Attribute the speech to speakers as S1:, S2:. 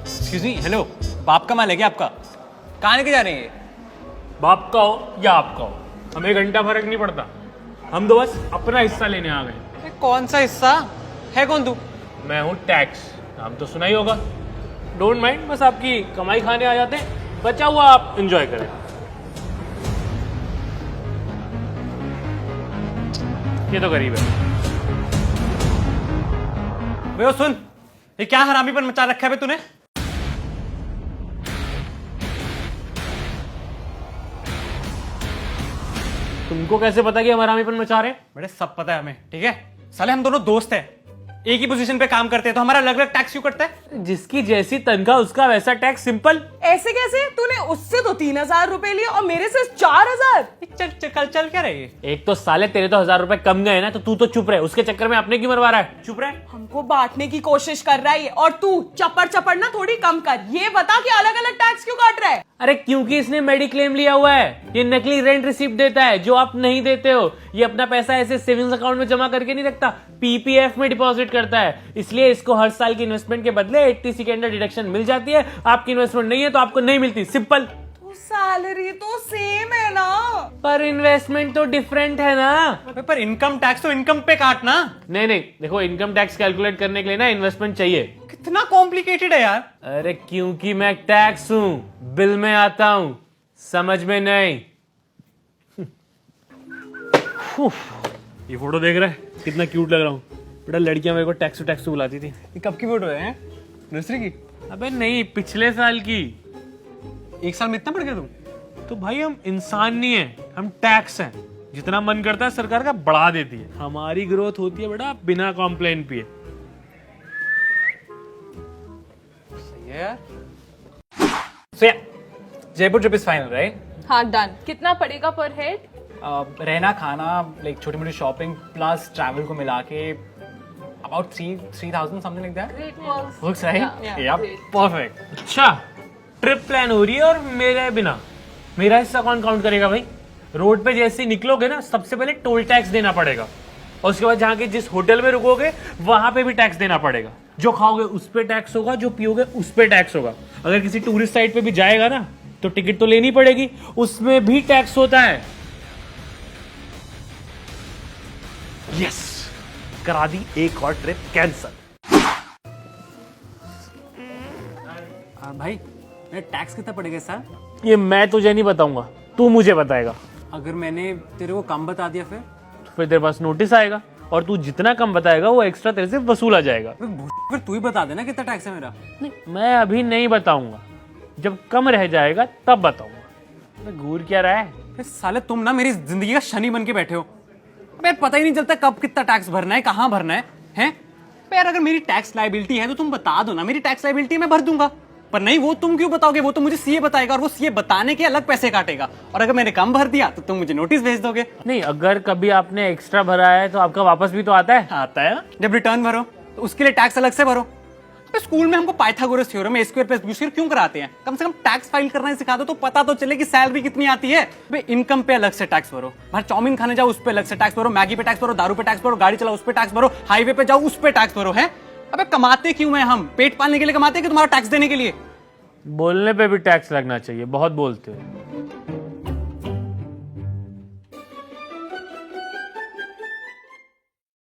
S1: Excuse me, hello, बाप का माल है क्या आपका? कहाँ लेके जा रहे हैं?
S2: बाप का हो या आपका हो, हमें घंटा फर्क नहीं पड़ता। हम तो बस अपना हिस्सा लेने आ गए।
S1: अरे कौन सा हिस्सा है? कौन तू?
S2: मैं हूँ टैक्स, नाम तो सुना ही होगा। डोंट माइंड, बस आपकी कमाई खाने आ जाते हैं, बचा हुआ आप एंजॉय करें। ये तो गरीब है।
S1: भैया सुन, ये क्या हरामीपन मचा रखा है बे तूने?
S2: तुमको कैसे पता कि हम हरामीपन मचा रहे हैं?
S1: बड़े सब पता है हमें, ठीक है? साले हम दोनों दोस्त हैं, एक ही पोजीशन पे काम करते हैं, तो हमारा अलग अलग टैक्स क्यों कटता है?
S2: जिसकी जैसी तनख्वाह उसका वैसा टैक्स, सिंपल।
S3: ऐसे कैसे? तूने उससे तो 3,000 रुपए लिए और मेरे से 4,000।
S1: चल क्या रही है?
S2: एक तो साले तेरे तो 1,000 रुपए कम गए ना, तो तू तो चुप रहे, उसके चक्कर में अपने क्यों मरवा रहा है?
S1: चुप रहे।
S3: हमको बांटने की कोशिश कर रहा है और तू चपड़ ना थोड़ी कम कर। ये बता कि अलग अलग टैक्स क्यों काट रहा है?
S2: अरे क्योंकि इसने मेडिक्लेम लिया हुआ है, ये नकली रेंट रिसिप्ट देता है जो आप नहीं देते हो। ये अपना पैसा ऐसे सेविंग्स अकाउंट में जमा करके नहीं रखता, पीपीएफ में डिपॉजिट करता है। इसलिए इसको हर साल की इन्वेस्टमेंट के बदले 80 के अंदर डिडक्शन मिल जाती है। आपकी इन्वेस्टमेंट नहीं है तो आपको नहीं मिलती, सिंपल।
S3: तो सैलरी तो सेम है ना?
S2: पर इन्वेस्टमेंट तो डिफरेंट है ना।
S1: पर इनकम टैक्स तो इनकम पे काटना।
S2: नहीं, देखो, इनकम टैक्स कैलकुलेट करने के लिए ना इन्वेस्टमेंट चाहिए।
S1: कितना कॉम्प्लिकेटेड है यार।
S2: अरे क्योंकि मैं टैक्स हूं, बिल में आता हूं, समझ में नहीं। ये फोटो देख रहा है, कितना क्यूट लग रहा हूँ। बेटा लड़कियां मेरे को टैक्स बुलाती थी।
S1: ये कब की फोटो है? नर्सरी की?
S2: अबे नहीं, पिछले साल की।
S1: एक साल में इतना बढ़ गया तुम?
S2: तो भाई हम इंसान नहीं है, हम टैक्स हैं। जितना मन करता है सरकार का बढ़ा देती है। हमारी ग्रोथ होती है बेटा बिना कॉम्प्लेन पिए।
S1: सही है यार। So yeah, Jaipur trip is final, right?
S3: हाँ डन। कितना पड़ेगा पर हेड?
S1: रहना खाना लाइक छोटी मोटी शॉपिंग प्लस ट्रैवल को मिला के about 3,000 something like that.
S3: Great works.
S1: Works right?
S3: Yeah,
S1: या
S3: great.
S1: परफेक्ट।
S2: अच्छा, ट्रिप प्लान हो रही है और मेरे बिना मेरा हिस्सा कौन काउंट करेगा भाई? रोड पे जैसे ही निकलोगे ना, सबसे पहले टोल टैक्स देना पड़ेगा और उसके बाद जहाँ के जिस होटल में रुकोगे वहां पे भी टैक्स देना पड़ेगा। जो खाओगे उस पे टैक्स होगा, जो पियोगे उस पे टैक्स होगा। अगर किसी टूरिस्ट साइट पे भी जाएगा ना तो टिकट तो लेनी पड़ेगी, उसमें भी टैक्स होता है। यस, करा दी एक और ट्रिप कैंसल।
S1: भाई टैक्स कितना पड़ेगा सर?
S2: ये मैं तुझे नहीं बताऊंगा, तू मुझे बताएगा।
S1: अगर मैंने तेरे को कम बता दिया
S2: फिर तेरे पास नोटिस आएगा और तू जितना कम बताएगा वो एक्स्ट्रा तेरे से वसूला जाएगा।
S1: फिर तू ही बता देना कितना टैक्स है मेरा।
S2: नहीं, मैं अभी नहीं बताऊंगा, जब कम रह जाएगा तब बताऊंगा। मैं घूर क्या रहा है?
S1: फिर साले तुम ना मेरी जिंदगी का शनि बन के बैठे हो। यार पता ही नहीं चलता कब कितना टैक्स भरना है, कहाँ भरना है, हैं? यार अगर मेरी टैक्स लायबिलिटी है तो तुम बता दो ना, मेरी टैक्स लायबिलिटी मैं भर दूंगा। पर नहीं, वो तुम क्यों बताओगे? वो तो मुझे सीए बताएगा और वो सीए बताने के अलग पैसे काटेगा। और अगर मैंने कम भर दिया तो तुम मुझे नोटिस भेज दोगे।
S2: नहीं, अगर कभी आपने एक्स्ट्रा भरा है तो आपका वापस भी तो आता है।
S1: आता है ना? जब रिटर्न भरो तो उसके लिए टैक्स अलग से भरो। स्कूल में हमको पाइथागोरस थ्योरम ए स्क्वायर प्लस बी स्क्वायर क्यों कराते हैं? कम से कम टैक्स फाइल करना सिखा दो तो पता तो चले कि सैलरी कितनी आती है। इनकम पे अलग से टैक्स भरो, बाहर चाउमीन खाने जाओ उस पे अलग से टैक्स भरो, मैगी पे टैक्स भरो, दारू पे टैक्स भरो, गाड़ी चलाओ उस पे टैक्स भरो, हाईवे पे जाओ उस पे टैक्स भरो। है अबे कमाते क्यों हैं हम? पेट पालने के लिए कमाते हैं कि तुम्हारा टैक्स देने के लिए?
S2: बोलने पे भी टैक्स लगना चाहिए, बहुत बोलते हो।